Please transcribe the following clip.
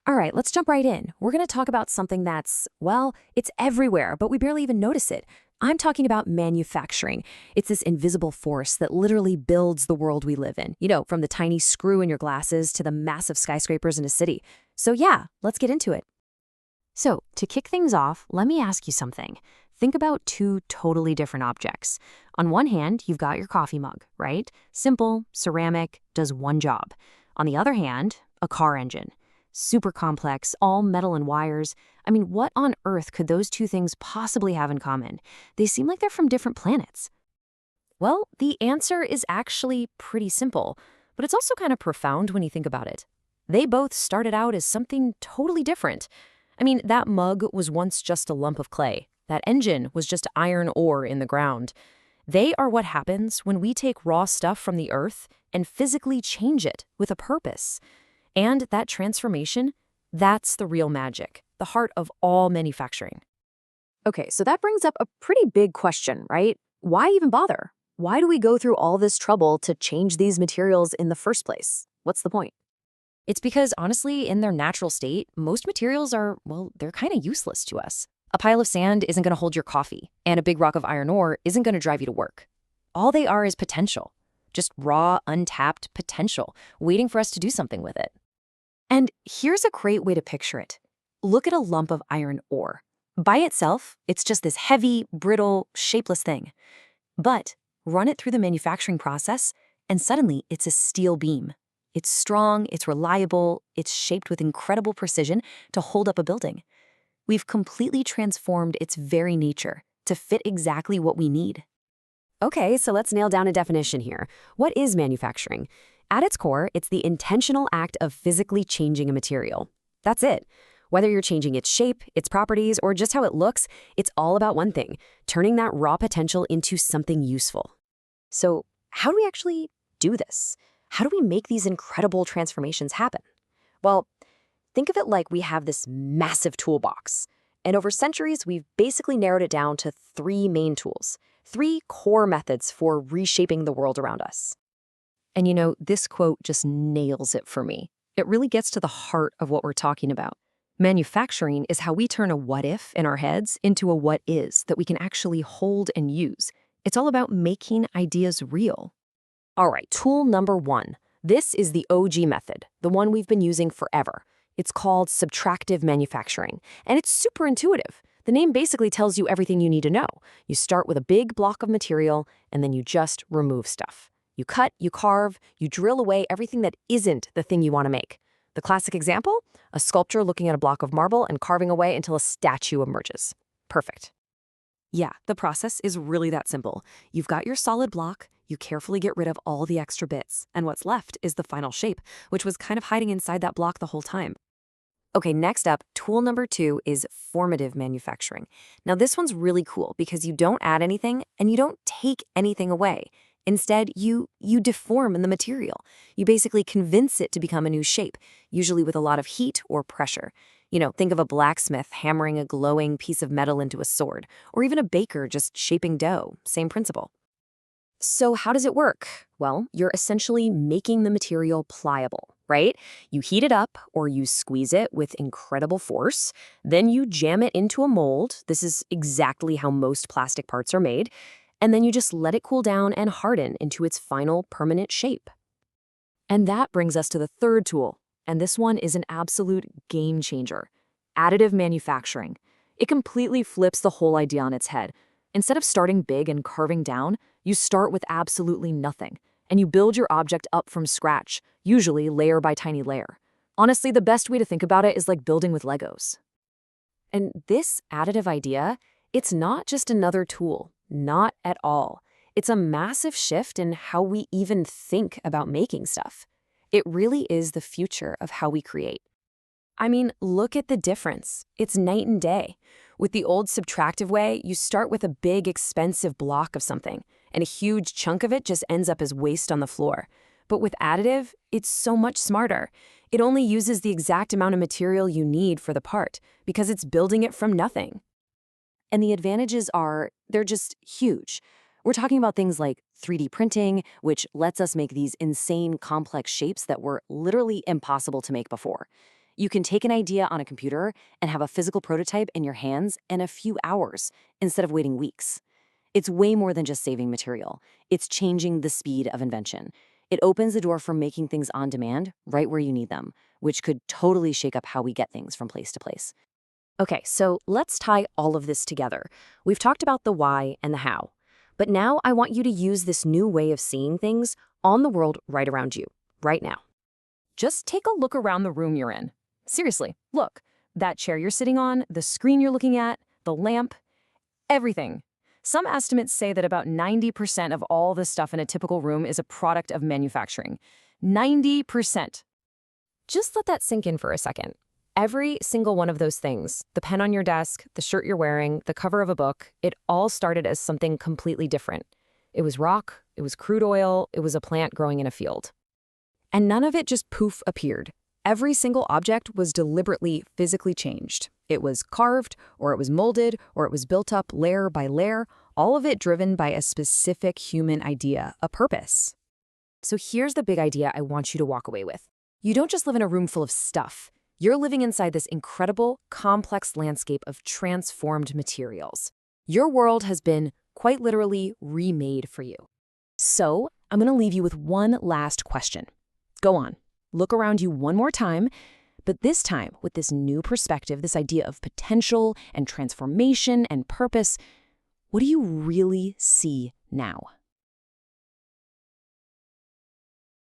All right, let's jump right in. We're going to talk about something that's, well, it's everywhere, but we barely even notice it. I'm talking about manufacturing. It's this invisible force that literally builds the world we live in, from the tiny screw in your glasses to the massive skyscrapers in a city. So yeah, let's get into it. So, to kick things off, let me ask you something. Think about two totally different objects. On one hand, you've got your coffee mug, right? Simple, ceramic, does one job. On the other hand, a car engine. Super complex, all metal and wires. I mean, what on earth could those two things possibly have in common? They seem like they're from different planets. Well, the answer is actually pretty simple, but it's also kind of profound when you think about it. They both started out as something totally different. I mean, that mug was once just a lump of clay. That engine was just iron ore in the ground. They are what happens when we take raw stuff from the earth and physically change it with a purpose. And that transformation, that's the real magic, the heart of all manufacturing. Okay, so that brings up a pretty big question, right? Why even bother? Why do we go through all this trouble to change these materials in the first place? What's the point? It's because, honestly, in their natural state, most materials are, well, they're kind of useless to us. A pile of sand isn't going to hold your coffee, and a big rock of iron ore isn't going to drive you to work. All they are is potential. Just raw, untapped potential, waiting for us to do something with it. And here's a great way to picture it. Look at a lump of iron ore. By itself, it's just this heavy, brittle, shapeless thing. But run it through the manufacturing process, and suddenly it's a steel beam. It's strong, it's reliable, it's shaped with incredible precision to hold up a building. We've completely transformed its very nature to fit exactly what we need. Okay, so let's nail down a definition here. What is manufacturing? At its core, it's the intentional act of physically changing a material. That's it. Whether you're changing its shape, its properties, or just how it looks, it's all about one thing, turning that raw potential into something useful. So, how do we actually do this? How do we make these incredible transformations happen? Well, think of it like we have this massive toolbox. And over centuries, we've basically narrowed it down to three main tools, three core methods for reshaping the world around us. And this quote just nails it for me. It really gets to the heart of what we're talking about. Manufacturing is how we turn a what if in our heads into a what is that we can actually hold and use. It's all about making ideas real. All right, tool number one. This is the OG method, the one we've been using forever. It's called subtractive manufacturing, and it's super intuitive. The name basically tells you everything you need to know. You start with a big block of material, and then you just remove stuff. You cut, you carve, you drill away everything that isn't the thing you want to make. The classic example? A sculptor looking at a block of marble and carving away until a statue emerges. Perfect. Yeah, the process is really that simple. You've got your solid block, you carefully get rid of all the extra bits, and what's left is the final shape, which was kind of hiding inside that block the whole time. Okay, next up, tool number two is formative manufacturing. Now this one's really cool because you don't add anything and you don't take anything away. Instead, you deform the material. You basically convince it to become a new shape, usually with a lot of heat or pressure. Think of a blacksmith hammering a glowing piece of metal into a sword, or even a baker just shaping dough, same principle. So how does it work? Well, you're essentially making the material pliable, right? You heat it up or you squeeze it with incredible force. Then you jam it into a mold. This is exactly how most plastic parts are made. And then you just let it cool down and harden into its final permanent shape. And that brings us to the third tool, and this one is an absolute game changer: additive manufacturing. It completely flips the whole idea on its head. Instead of starting big and carving down, you start with absolutely nothing, and you build your object up from scratch, usually layer by tiny layer. Honestly, the best way to think about it is like building with Legos. And this additive idea, it's not just another tool. Not at all. It's a massive shift in how we even think about making stuff. It really is the future of how we create. I mean, look at the difference. It's night and day. With the old subtractive way, you start with a big, expensive block of something, and a huge chunk of it just ends up as waste on the floor. But with additive, it's so much smarter. It only uses the exact amount of material you need for the part, because it's building it from nothing. And the advantages they're just huge. We're talking about things like 3D printing, which lets us make these insane complex shapes that were literally impossible to make before. You can take an idea on a computer and have a physical prototype in your hands in a few hours instead of waiting weeks. It's way more than just saving material. It's changing the speed of invention. It opens the door for making things on demand right where you need them, which could totally shake up how we get things from place to place. Okay, so let's tie all of this together. We've talked about the why and the how, but now I want you to use this new way of seeing things on the world right around you, right now. Just take a look around the room you're in. Seriously, look. That chair you're sitting on, the screen you're looking at, the lamp, everything. Some estimates say that about 90% of all the stuff in a typical room is a product of manufacturing. 90%. Just let that sink in for a second. Every single one of those things, the pen on your desk, the shirt you're wearing, the cover of a book, it all started as something completely different. It was rock, it was crude oil, it was a plant growing in a field. And none of it just poof appeared. Every single object was deliberately physically changed. It was carved, or it was molded, or it was built up layer by layer, all of it driven by a specific human idea, a purpose. So here's the big idea I want you to walk away with. You don't just live in a room full of stuff. You're living inside this incredible, complex landscape of transformed materials. Your world has been, quite literally, remade for you. So, I'm going to leave you with one last question. Go on, look around you one more time, but this time with this new perspective, this idea of potential and transformation and purpose. What do you really see now?